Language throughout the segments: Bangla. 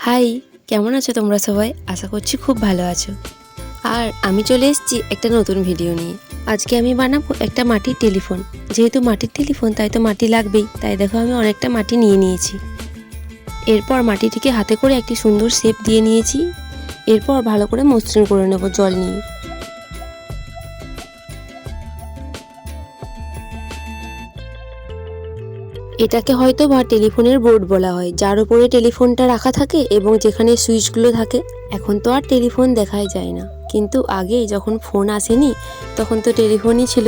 হাই, কেমন আছো তোমরা সবাই? আশা করছি খুব ভালো আছো। আর আমি চলে এসেছি একটা নতুন ভিডিও নিয়ে। আজকে আমি বানাবো একটা মাটির টেলিফোন। যেহেতু মাটির টেলিফোন তাই তো মাটি লাগবেই, তাই দেখো আমি অনেকটা মাটি নিয়ে নিয়েছি। এরপর মাটিটিকে হাতে করে একটি সুন্দর শেপ দিয়ে নিয়েছি। এরপর ভালো করে মসৃণ করে নেব জল নিয়ে। এটাকে হয়তো বা টেলিফোনের বোর্ড বলা হয়, যার উপরে টেলিফোনটা রাখা থাকে এবং যেখানে সুইচগুলো থাকে। এখন তো আর টেলিফোন দেখাই যায় না, কিন্তু আগে যখন ফোন আসেনি তখন তো টেলিফোনই ছিল।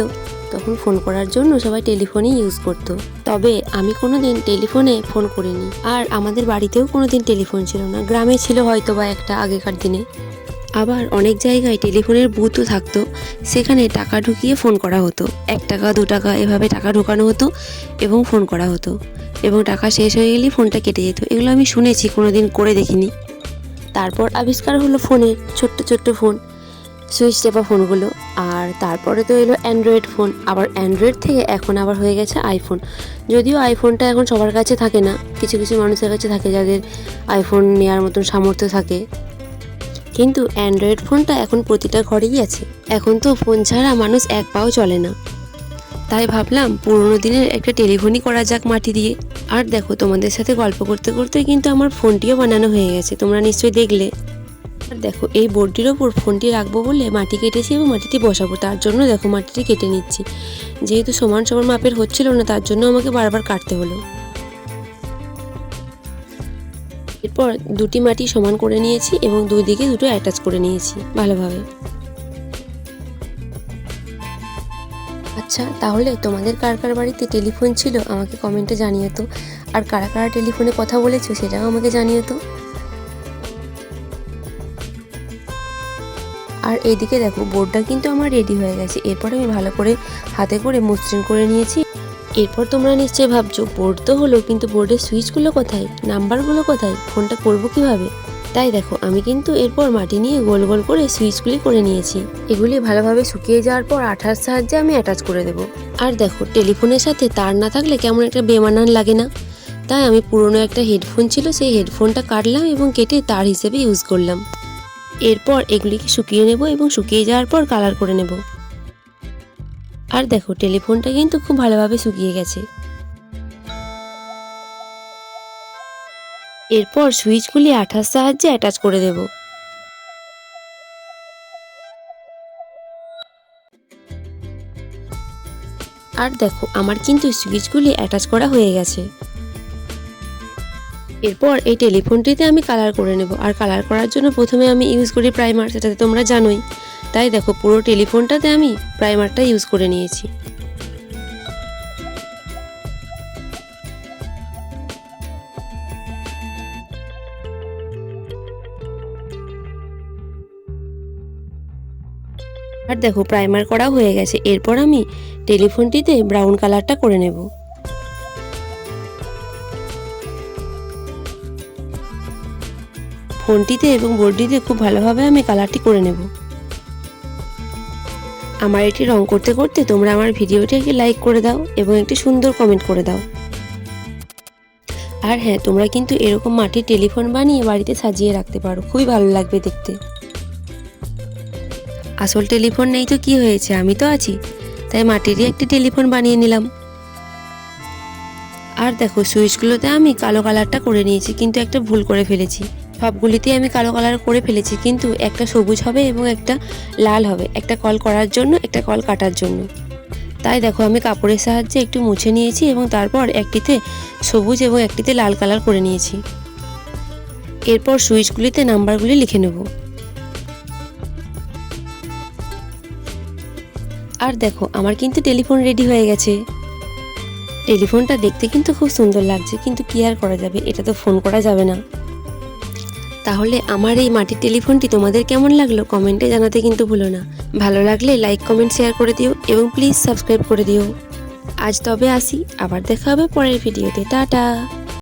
তখন ফোন করার জন্য সবাই টেলিফোনই ইউজ করতো। তবে আমি কোনোদিন টেলিফোনে ফোন করিনি, আর আমাদের বাড়িতেও কোনোদিন টেলিফোন ছিল না। গ্রামে ছিল হয়তো বা একটা আগেকার দিনে। আবার অনেক জায়গায় টেলিফোনের বুথও থাকতো, সেখানে টাকা ঢুকিয়ে ফোন করা হতো। 1 টাকা 2 টাকা এভাবে টাকা ঢোকানো হতো এবং ফোন করা হতো, এবং টাকা শেষ হয়ে গেলেই ফোনটা কেটে যেত। এগুলো আমি শুনেছি, কোনোদিন করে দেখিনি। তারপর আবিষ্কার হলো ফোনের, ছোট্ট ছোট্ট ফোন, সুইচ টেপা ফোনগুলো। আর তারপরে তো এলো অ্যান্ড্রয়েড ফোন। আবার অ্যান্ড্রয়েড থেকে এখন আবার হয়ে গেছে আইফোন। যদিও আইফোনটা এখন সবার কাছে থাকে না, কিছু কিছু মানুষের কাছে থাকে যাদের আইফোন নেওয়ার মতন সামর্থ্য থাকে, কিন্তু অ্যান্ড্রয়েড ফোনটা এখন প্রতিটা ঘরেই আছে। এখন তো ফোন ছাড়া মানুষ এক পাও চলে না। তাই ভাবলাম পুরোনো দিনের একটা টেলিফোনই করা যাক মাটি দিয়ে। আর দেখো, তোমাদের সাথে গল্প করতে করতে কিন্তু আমার ফোনটিও বানানো হয়ে গেছে, তোমরা নিশ্চয়ই দেখলে। আর দেখো, এই বোর্ডটির ওপর ফোনটি রাখবো বলে মাটি কেটেছি এবং মাটিটি বসাবো। তার জন্য দেখো মাটিটি কেটে নিচ্ছি। যেহেতু সমান সমান মাপের হচ্ছিল না, তার জন্য আমাকে বারবার কাটতে হলো। এরপর দুটি মাটি সমান করে নিয়েছি এবং দুই দিকে দুটো অ্যাটাচ করে নিয়েছি ভালোভাবে। আচ্ছা, তাহলে তোমাদের কার কার বাড়িতে টেলিফোন ছিল আমাকে কমেন্টে জানিও তো। আর কারা কারা টেলিফোনে কথা বলেছো সেটাও আমাকে জানিও তো। আর এইদিকে দেখো, বোর্ডটা কিন্তু আমার রেডি হয়ে গেছে। এরপর আমি ভালো করে হাতে করে মসৃণ করে নিয়েছি। এরপর তোমরা নিশ্চয়ই ভাবছো বোর্ড তো হলো, কিন্তু বোর্ডের সুইচগুলো কোথায়, নাম্বারগুলো কোথায়, ফোনটা করবো কিভাবে? তাই দেখো, আমি কিন্তু এরপর মাটি নিয়ে গোল গোল করে সুইচগুলি করে নিয়েছি। এগুলি ভালোভাবে শুকিয়ে যাওয়ার পর আঠার সাহায্যে আমি অ্যাটাচ করে দেবো। আর দেখো, টেলিফোনের সাথে তার না থাকলে কেমন একটা বেমানান লাগে না? তাই আমি পুরনো একটা হেডফোন ছিল, সেই হেডফোনটা কাটলাম এবং কেটে তার হিসেবে ইউজ করলাম। এরপর এগুলিকে শুকিয়ে নেব এবং শুকিয়ে যাওয়ার পর কালার করে নেব। আর দেখো, টেলিফোনটা কিন্তু খুব ভালোভাবে শুকিয়ে গেছে। এরপর সুইচগুলি আঠার সাহায্যে অ্যাটাচ করে দেব। আর দেখো, আমার কিন্তু সুইচগুলি অ্যাটাচ করা হয়ে গেছে। এরপর এই টেলিফোনটিতে আমি কালার করে নেব। আর কালার করার জন্য প্রথমে আমি ইউজ করি প্রাইমার, সেটা তোমরা জানোই। তাই দেখো, পুরো টেলিফোনটাতে আমি প্রাইমারটা ইউজ করে নিয়েছি। আর দেখো, প্রাইমার করা হয়ে গেছে। এরপর আমি টেলিফোনটিতে ব্রাউন কালারটা করে নেব। ফোনটিতে এবং বোর্ডটিতে খুব ভালোভাবে আমি কালারটি করে নেব। আমার এটি রং করতে করতে তোমরা আমার ভিডিওটিকে লাইক করে দাও এবং একটি সুন্দর কমেন্ট করে দাও। আর হ্যাঁ, তোমরা কিন্তু এরকম মাটির টেলিফোন বানিয়ে বাড়িতে সাজিয়ে রাখতে পারো, খুবই ভালো লাগবে দেখতে। আসল টেলিফোন নেই তো কি হয়েছে, আমি তো আছি, তাই মাটিরই একটি টেলিফোন বানিয়ে নিলাম। আর দেখো, সুইচগুলোতে আমি কালো কালারটা করে নিয়েছি, কিন্তু একটা ভুল করে ফেলেছি। সবগুলিতে আমি কালো কালার করে ফেলেছি, কিন্তু একটা সবুজ হবে এবং একটা লাল হবে, একটা কল করার জন্য, একটা কল কাটার জন্য। তাই দেখো, আমি কাপড়ের সাহায্যে একটু মুছে নিয়েছি এবং তারপর একটিতে সবুজ এবং একটিতে লাল কালার করে নিয়েছি। এরপর সুইচগুলিতে নাম্বারগুলি লিখে নেব। আর দেখো, আমার কিন্তু টেলিফোন রেডি হয়ে গেছে। টেলিফোনটা দেখতে কিন্তু খুব সুন্দর লাগছে, কিন্তু কি আর করা যাবে, এটা তো ফোন করা যাবে না। তাহলে আমার এই মাটির টেলিফোনটি তোমাদের কেমন লাগলো কমেন্টে জানাতে কিন্তু ভুলো না। ভালো লাগলে লাইক কমেন্ট শেয়ার করে দিও এবং প্লিজ সাবস্ক্রাইব করে দিও। আজ তবে আসি, আবার দেখা হবে পরের ভিডিওতে। টাটা।